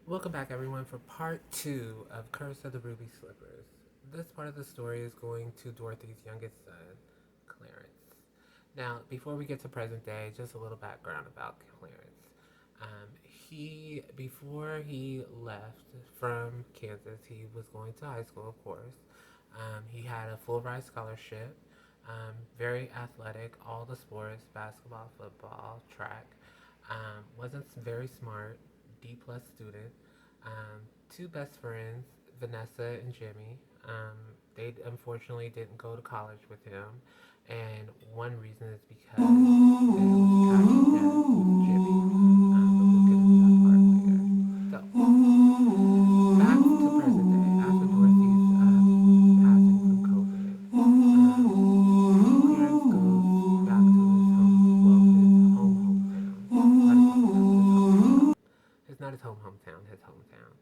Welcome back, everyone, for part two of Curse of the Ruby Slippers. This part of the story is going to Dorothy's youngest son, Clarence. Now, before we get to present day, just a little background about Clarence. Before he left from Kansas, he was going to high school, of course. He had a full ride scholarship, very athletic, all the sports, basketball, football, track. Wasn't very smart, D plus student. Two best friends, Vanessa and Jimmy. They unfortunately didn't go to college with him, and one reason is because there was a tragic death with Jimmy. But we'll get into that part later. So back to present day. After Dorothy's passing from COVID, Clarence goes back to his hometown. Not his hometown, his hometown. It's not his hometown, his hometown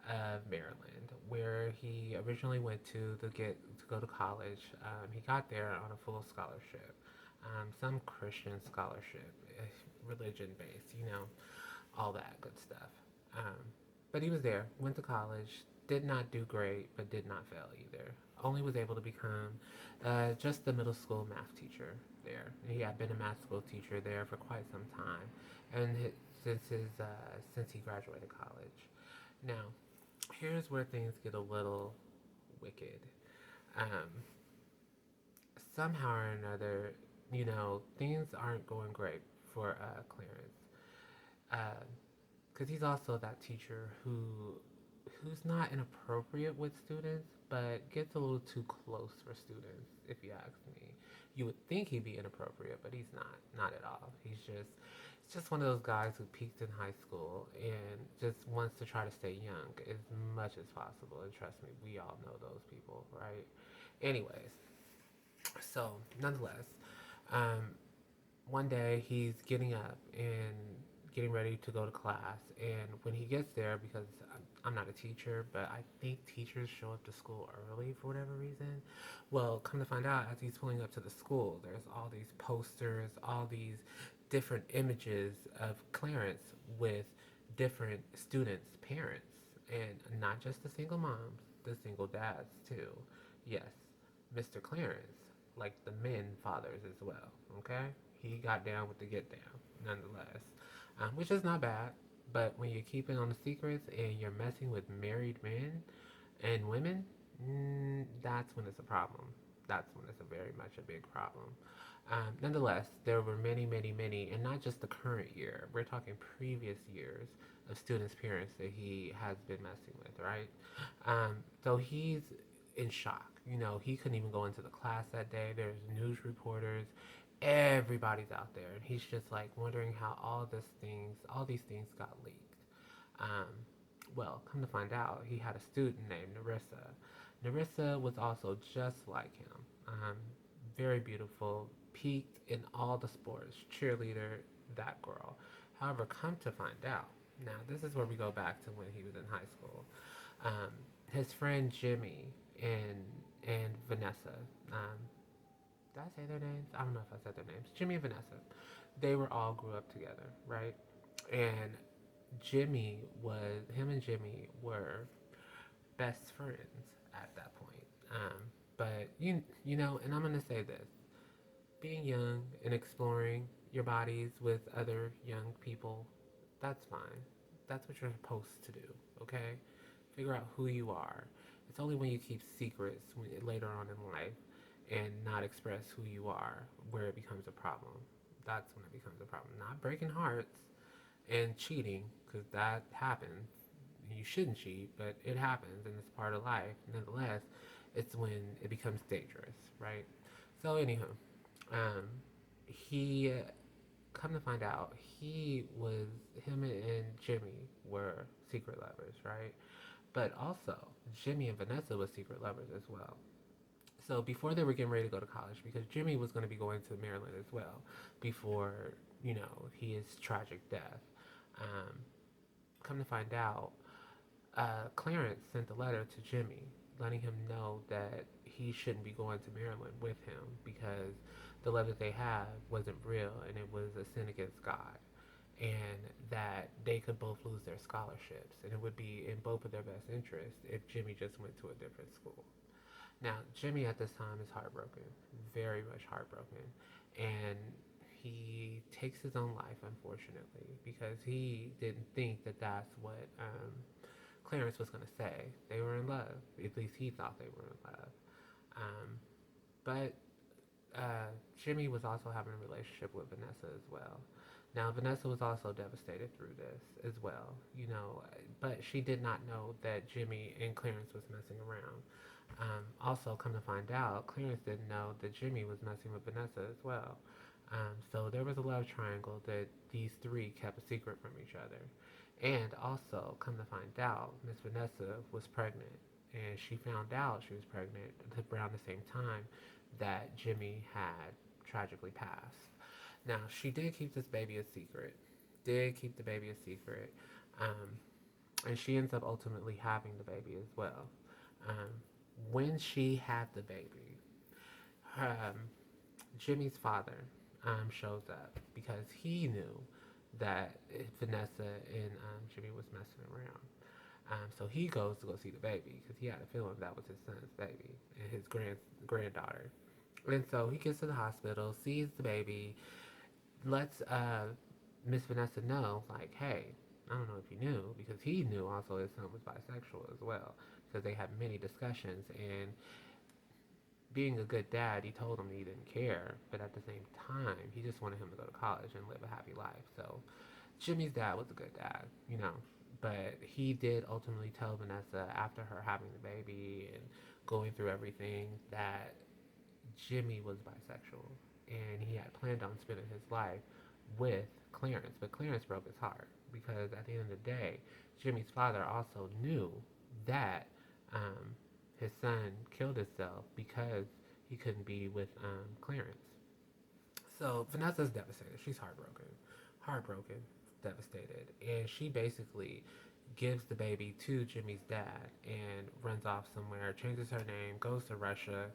of Maryland, where he originally went to go to college. He got there on a full scholarship, some Christian scholarship, religion based, all that good stuff. Um, but he was there, went to college, did not do great, but did not fail either. Only was able to become just the middle school math teacher there. He had been a math school teacher there for quite some time, and since he graduated college. Now, here's where things get a little wicked. Um, Somehow or another, things aren't going great for Clarence, because he's also that teacher who's not inappropriate with students, but gets a little too close for students. If you ask me, you would think he'd be inappropriate, but he's not at all. It's just one of those guys who peaked in high school and just wants to try to stay young as much as possible. And trust me, we all know those people, right? Anyways, so nonetheless, um, one day he's getting up and getting ready to go to class, and when he gets there, because I'm not a teacher, but I think teachers show up to school early for whatever reason. Well, come to find out, as he's pulling up to the school, there's all these posters, all these different images of Clarence with different students' parents, and not just the single moms, the single dads too. Yes, Mr. Clarence, like the men fathers as well. Okay, he got down with the get down, nonetheless, which is not bad. But when you're keeping on the secrets and you're messing with married men and women, that's when it's a problem. That's when it's a very much a big problem. Nonetheless, there were many, many, many, and not just the current year. We're talking previous years of students' parents that he has been messing with, right? So he's in shock. He couldn't even go into the class that day. There's news reporters, everybody's out there, and he's just like wondering how all these things got leaked. Um, well, come to find out, he had a student named Narissa. Narissa was also just like him. Very beautiful, peaked in all the sports, cheerleader, that girl. However, come to find out, now this is where we go back to when he was in high school. Um, his friend Jimmy and Vanessa. Um, did I say their names? I don't know if I said their names. Jimmy and Vanessa. They were all grew up together, right? And him and Jimmy were best friends at that point. But and I'm gonna say this: being young and exploring your bodies with other young people, that's fine. That's what you're supposed to do. Okay, figure out who you are. It's only when you keep secrets later on in life and not express who you are where it becomes a problem. That's when it becomes a problem. Not breaking hearts and cheating, because that happens. You shouldn't cheat, but it happens and it's part of life. Nonetheless, it's when it becomes dangerous, right? So, anywho, um, he come to find out, him and Jimmy were secret lovers, right? But also, Jimmy and Vanessa was secret lovers as well. So before they were getting ready to go to college, because Jimmy was going to be going to Maryland as well, before his tragic death. Um, Come to find out, Clarence sent a letter to Jimmy letting him know that he shouldn't be going to Maryland with him because the love that they had wasn't real and it was a sin against God. and that they could both lose their scholarships, and it would be in both of their best interests if Jimmy just went to a different school. Now, Jimmy at this time is heartbroken, very much heartbroken, and he takes his own life, unfortunately, because he didn't think that that's what Clarence was going to say. They were in love. At least he thought they were in love. Um, but Jimmy was also having a relationship with Vanessa as well. Now, Vanessa was also devastated through this as well, but she did not know that Jimmy and Clarence was messing around. Also, come to find out, Clarence didn't know that Jimmy was messing with Vanessa as well. So there was a love triangle that these three kept a secret from each other. And also, come to find out, Miss Vanessa was pregnant, and she found out she was pregnant around the same time that Jimmy had tragically passed. Now, she did keep this baby a secret, did keep the baby a secret, um, and she ends up ultimately having the baby as well. Um, when she had the baby, um, Jimmy's father shows up because he knew that Vanessa and Jimmy was messing around. So he goes to go see the baby because he had a feeling that was his son's baby and his granddaughter. And so he gets to the hospital, sees the baby, lets Miss Vanessa know, like, hey, I don't know if you knew, because he knew also his son was bisexual as well, because they had many discussions. And being a good dad, he told him he didn't care, but at the same time, he just wanted him to go to college and live a happy life. So Jimmy's dad was a good dad. But he did ultimately tell Vanessa after her having the baby and going through everything that Jimmy was bisexual and he had planned on spending his life with Clarence. But Clarence broke his heart because at the end of the day, Jimmy's father also knew that um, his son killed himself because he couldn't be with Clarence. So Vanessa's devastated. She's heartbroken, devastated, and she basically gives the baby to Jimmy's dad and runs off somewhere, changes her name, goes to Russia,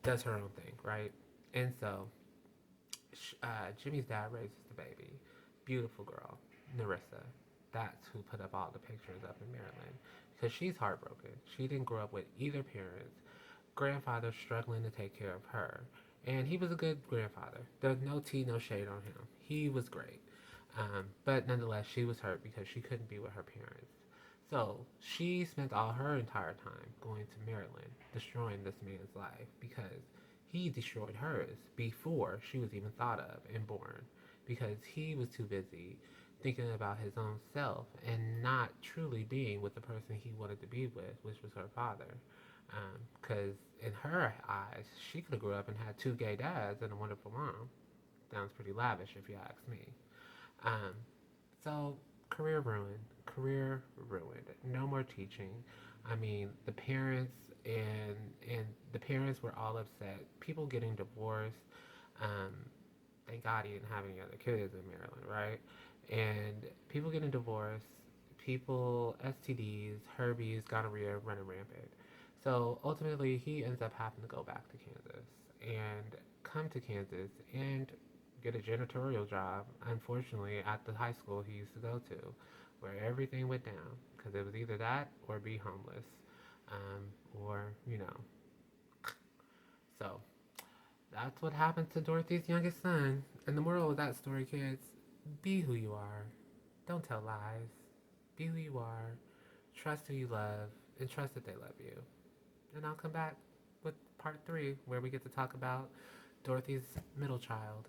does her own thing, right? And so Jimmy's dad raises the baby. Beautiful girl, Narissa. That's who put up all the pictures up in Maryland because she's heartbroken. She didn't grow up with either parents. Grandfather struggling to take care of her. And he was a good grandfather. There's no tea, no shade on him. He was great. But nonetheless, she was hurt because she couldn't be with her parents. So she spent all her entire time going to Maryland, destroying this man's life because he destroyed hers before she was even thought of and born because he was too busy thinking about his own self and not truly being with the person he wanted to be with, which was her father. Because in her eyes, she could have grew up and had two gay dads and a wonderful mom. Sounds pretty lavish if you ask me. Um, so career ruined. No more teaching. I mean, the parents and the parents were all upset. People getting divorced. Um, thank God he didn't have any other kids in Maryland, right? And people getting divorced, people STDs, herpes, gonorrhea running rampant. So ultimately, he ends up having to go back to Kansas and come to Kansas and get a janitorial job, unfortunately, at the high school he used to go to, where everything went down because it was either that or be homeless, or. So that's what happened to Dorothy's youngest son. And the moral of that story, kids, be who you are. Don't tell lies. Be who you are. Trust who you love, and trust that they love you. And I'll come back with part 3, where we get to talk about Dorothy's middle child.